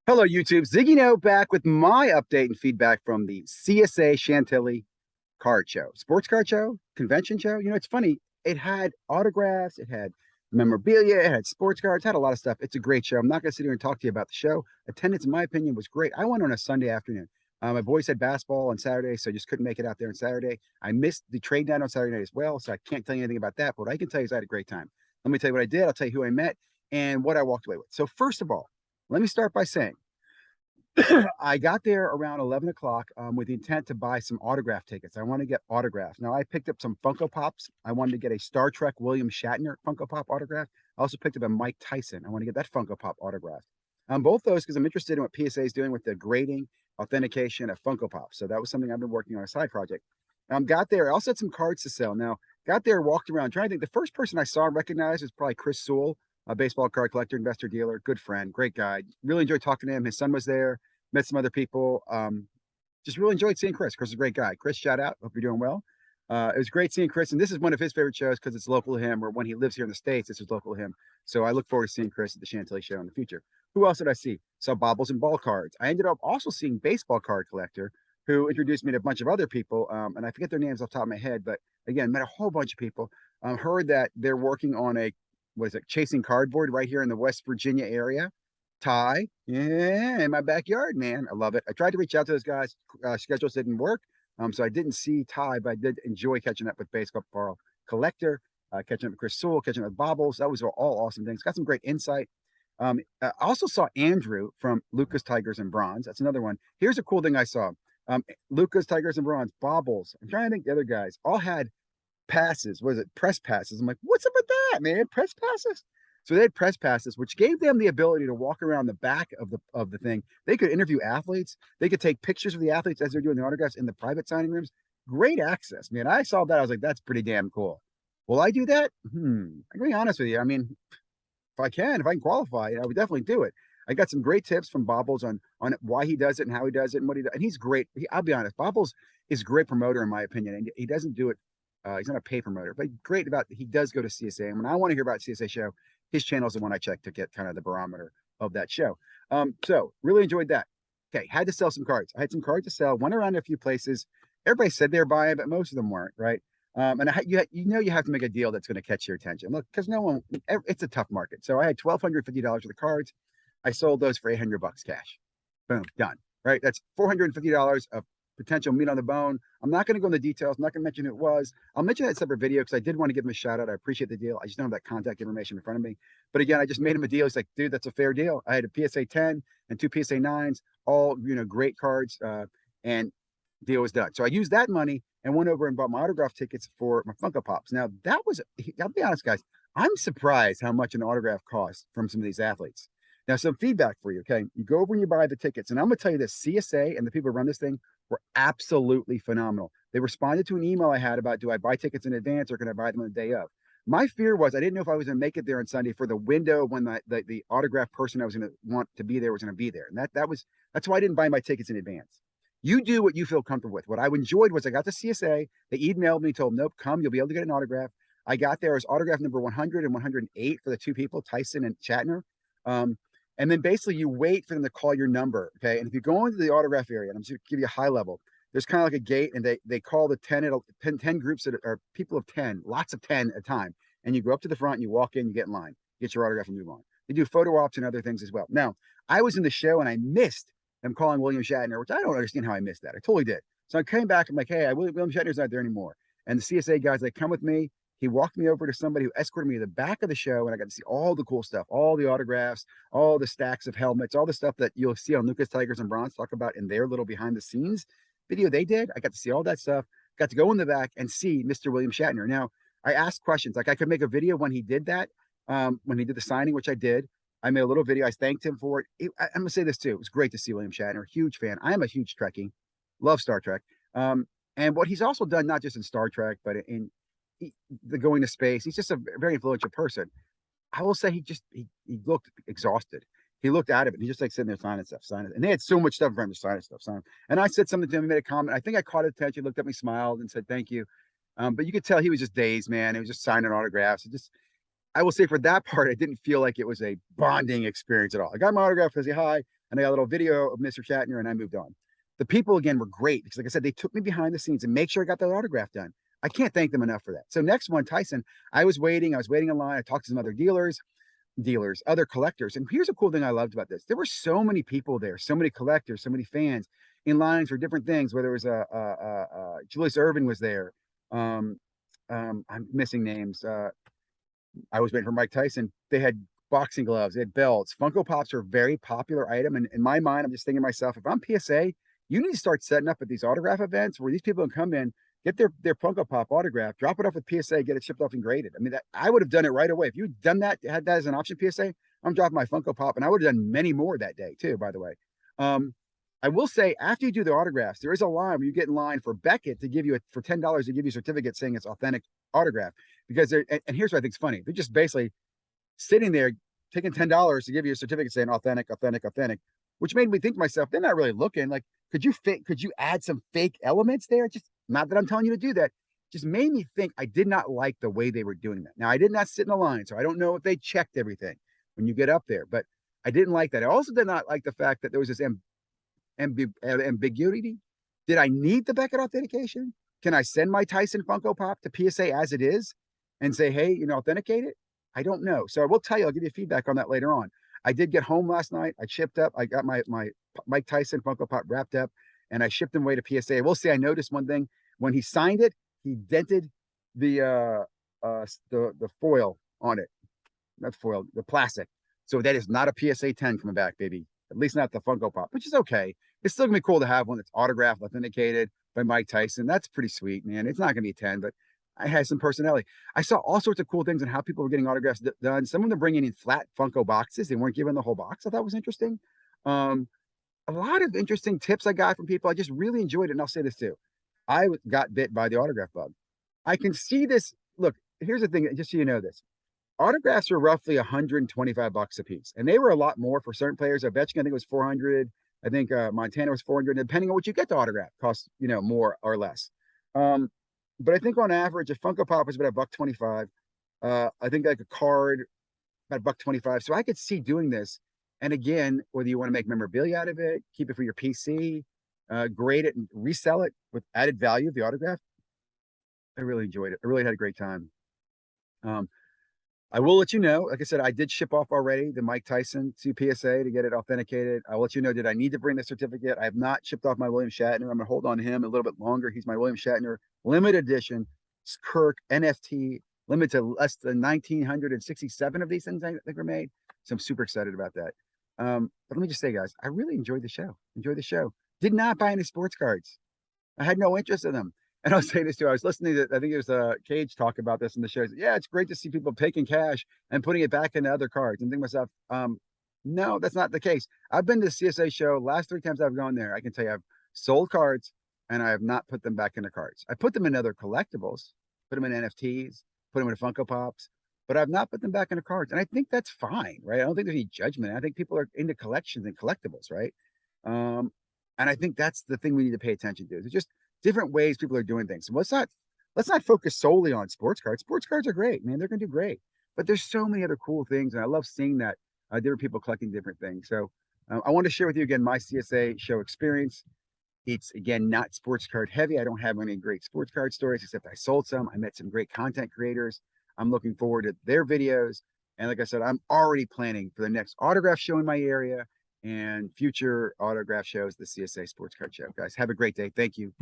Hello, YouTube. ZiggyNo back with my update and feedback from the CSA Chantilly card show, sports card show, convention show. It's funny. It had autographs, it had memorabilia, it had sports cards, had a lot of stuff. It's a great show. I'm not going to sit here and talk to you about the show. Attendance, in my opinion, was great. I went on a Sunday afternoon. My boys had basketball on Saturday, so I just couldn't make it out there on Saturday. I missed the trade night on Saturday night as well, so I can't tell you anything about that. But what I can tell you is I had a great time. Let me tell you what I did. I'll tell you who I met and what I walked away with. So first of all, let me start by saying I got there around 11 o'clock with the intent to buy some autograph tickets. I want to get autographs. Now, I picked up some Funko Pops. I wanted to get a Star Trek William Shatner Funko Pop autograph. I also picked up a Mike Tyson. I want to get that Funko Pop autograph. Both those because I'm interested in what PSA is doing with the grading, authentication of Funko Pop. So that was something I've been working on a side project. Got there. I also had some cards to sell. Now, got there, walked around, trying to think. The first person I saw and recognized was probably Chris Sewell, a baseball card collector, investor, dealer, good friend, great guy. Really enjoyed talking to him. His son was there. Met some other people. Just really enjoyed seeing Chris. Chris is a great guy. Chris, shout out. Hope you're doing well. It was great seeing Chris, and this is one of his favorite shows because it's local to him, or when he lives here in the States, this is local to him. So I look forward to seeing Chris at the Chantilly show in the future. Who else did I see? Saw Bobbles and Ball cards. I ended up also seeing Baseball Card Collector, who introduced me to a bunch of other people, and I forget their names off the top of my head, but again, met a whole bunch of people. Heard that they're working on Chasing Cardboard right here in the West Virginia area. Ty, yeah, in my backyard, man. I love it. I tried to reach out to those guys. Schedules didn't work. So I didn't see Ty, but I did enjoy catching up with Baseball Collector, catching up with Chris Sewell, catching up with Bobbles. That was all awesome things. Got some great insight. I also saw Andrew from Lucas Tigers and Bronze. That's another one. Here's a cool thing I saw. Lucas Tigers and Bronze, Bobbles. I'm trying to think the other guys all had passes. Was it press passes? I'm like, what's up with that, man? Press passes? So they had press passes, which gave them the ability to walk around the back of the thing. They could interview athletes. They could take pictures of the athletes as they're doing the autographs in the private signing rooms. Great access, man. I saw that. I was like, that's pretty damn cool. Will I do that? I can be honest with you. I mean, if I can qualify, I would definitely do it. I got some great tips from Bobbles on why he does it and how he does it and what he does. And he's great. I'll be honest, Bobbles is a great promoter in my opinion, and he doesn't do it. He's not a pay promoter, but great about he does go to CSA. And when I want to hear about CSA show, his channel is the one I check to get kind of the barometer of that show. So really enjoyed that. Okay, had to sell some cards. I had some cards to sell. Went around to a few places. Everybody said they're buying, but most of them weren't, right? And you have to make a deal that's going to catch your attention. Look, because it's a tough market. So I had $1,250 worth of cards. I sold those for $800 cash. Boom, done. Right? That's $450 of potential meat on the bone. I'm not going to go into details. I'm not going to mention who it was. I'll mention that separate video because I did want to give him a shout out. I appreciate the deal. I just don't have that contact information in front of me. But again, I just made him a deal. He's like, dude, that's a fair deal. I had a PSA 10 and two PSA 9s, all great cards, and deal was done. So I used that money and went over and bought my autograph tickets for my Funko Pops. Now I'll be honest, guys, I'm surprised how much an autograph costs from some of these athletes. Now, some feedback for you, okay? You go over and you buy the tickets, and I'm going to tell you this, CSA and the people who run this thing were absolutely phenomenal. They responded to an email I had about, do I buy tickets in advance or can I buy them on the day of? My fear was I didn't know if I was going to make it there on Sunday for the window when the autograph person I was going to want to be there was going to be there. And that's why I didn't buy my tickets in advance. You do what you feel comfortable with. What I enjoyed was I got to CSA. They emailed me, told them, nope, come, you'll be able to get an autograph. I got there as autograph number 100 and 108 for the two people, Tyson and Shatner. And then basically you wait for them to call your number, okay? And if you go into the autograph area, and I'm just going to give you a high level, there's kind of like a gate, and they call the 10 groups that are people of 10, lots of 10 at a time. And you go up to the front, and you walk in, you get in line, get your autograph, and move on. They do photo ops and other things as well. Now, I was in the show, and I missed them calling William Shatner, which I don't understand how I missed that. I totally did. So I came back, I'm like, hey, William Shatner's not there anymore. And the CSA guys, like, come with me. He walked me over to somebody who escorted me to the back of the show, and I got to see all the cool stuff, all the autographs, all the stacks of helmets, all the stuff that you'll see on Lucas Tigers and Bronze talk about in their little behind the scenes video they did. I got to see all that stuff, got to go in the back and see Mr. William Shatner. Now, I asked questions. Like I could make a video when he did that, when he did the signing, which I did. I made a little video. I thanked him for it. I'm going to say this too. It was great to see William Shatner. Huge fan. I am a huge Trekkie. Love Star Trek. And what he's also done, not just in Star Trek, but in the going to space. He's just a very influential person. I will say he looked exhausted. He looked out of it. He just like sitting there signing stuff. And they had so much stuff for him to sign stuff. And I said something to him. He made a comment. I think I caught his attention. Looked at me, smiled, and said thank you. But you could tell he was just dazed, man. He was just signing autographs. I will say for that part, I didn't feel like it was a bonding experience at all. I got my autograph because he hi. and I got a little video of Mr. Shatner, and I moved on. The people again were great because, like I said, they took me behind the scenes and make sure I got that autograph done. I can't thank them enough for that. So next one, Tyson, I was waiting in line. I talked to some other other collectors. And here's a cool thing I loved about this. There were so many people there, so many collectors, so many fans in lines for different things, whether it was Julius Irvin was there. Um, I'm missing names. I was waiting for Mike Tyson. They had boxing gloves, they had belts. Funko Pops are a very popular item. And in my mind, I'm just thinking to myself, if I'm PSA, you need to start setting up at these autograph events where these people can come in, get their Funko Pop autograph, drop it off with PSA, get it shipped off and graded. I mean, I would have done it right away. If you'd done that, had that as an option, PSA, I'm dropping my Funko Pop, and I would have done many more that day too, by the way. I will say, after you do the autographs, there is a line where you get in line for Beckett to give you for $10 to give you a certificate saying it's authentic autograph. Because and here's what I think is funny: they're just basically sitting there taking $10 to give you a certificate saying authentic, authentic, authentic, which made me think to myself, they're not really looking like, could you add some fake elements there? Just not that I'm telling you to do that. Just made me think I did not like the way they were doing that. Now I did not sit in the line, so I don't know if they checked everything when you get up there, but I didn't like that. I also did not like the fact that there was this ambiguity. Did I need the Beckett authentication? Can I send my Tyson Funko Pop to PSA as it is and say, hey, authenticate it? I don't know. So I will tell you, I'll give you feedback on that later on. I did get home last night. I shipped up. I got my Mike Tyson Funko Pop wrapped up, and I shipped him away to PSA. I will say I noticed one thing. When he signed it, he dented the foil on it. Not foil, the plastic. So that is not a PSA 10 coming back, baby. At least not the Funko Pop, which is okay. It's still gonna be cool to have one that's autographed, authenticated by Mike Tyson. That's pretty sweet, man. It's not gonna be a 10, but I had some personality. I saw all sorts of cool things on how people were getting autographs done. Some of them bringing in flat Funko boxes. They weren't given the whole box. I thought was interesting. A lot of interesting tips I got from people. I just really enjoyed it. And I'll say this too. I got bit by the autograph bug. I can see this. Look, here's the thing, just so you know this. Autographs are roughly 125 bucks a piece. And they were a lot more for certain players. I bet you, I think it was 400. I think Montana was 400. Depending on what you get to autograph, costs, more or less. But I think on average, a Funko Pop is about $1.25. I think like a card, about $1.25. So I could see doing this. And again, whether you want to make memorabilia out of it, keep it for your PC, grade it and resell it with added value of the autograph. I really enjoyed it. I really had a great time. I will let you know, like I said, I did ship off already the Mike Tyson to PSA to get it authenticated. I'll let you know, did I need to bring the certificate? I have not shipped off my William Shatner. I'm going to hold on to him a little bit longer. He's my William Shatner limited edition Kirk NFT, limited to less than 1,967 of these things I think were made. So I'm super excited about that. But let me just say, guys, I really enjoyed the show. Did not buy any sports cards. I had no interest in them. And I'll say this too. I was listening to, I think it was Cage talk about this in the show. Yeah, it's great to see people taking cash and putting it back into other cards and think to myself, no, that's not the case. I've been to the CSA show. Last 3 times I've gone there, I can tell you I've sold cards and I have not put them back into cards. I put them in other collectibles, put them in NFTs, put them in Funko Pops, but I've not put them back into cards. And I think that's fine, right? I don't think there's any judgment. I think people are into collections and collectibles, right? And I think that's the thing we need to pay attention to. It's just different ways people are doing things. So let's not focus solely on sports cards. Sports cards are great, man. They're going to do great. But there's so many other cool things. And I love seeing that different people collecting different things. So I want to share with you again my CSA show experience. It's, again, not sports card heavy. I don't have any great sports card stories, except I sold some. I met some great content creators. I'm looking forward to their videos. And like I said, I'm already planning for the next autograph show in my area and future autograph shows, the CSA Sports Card Show. Guys, have a great day. Thank you.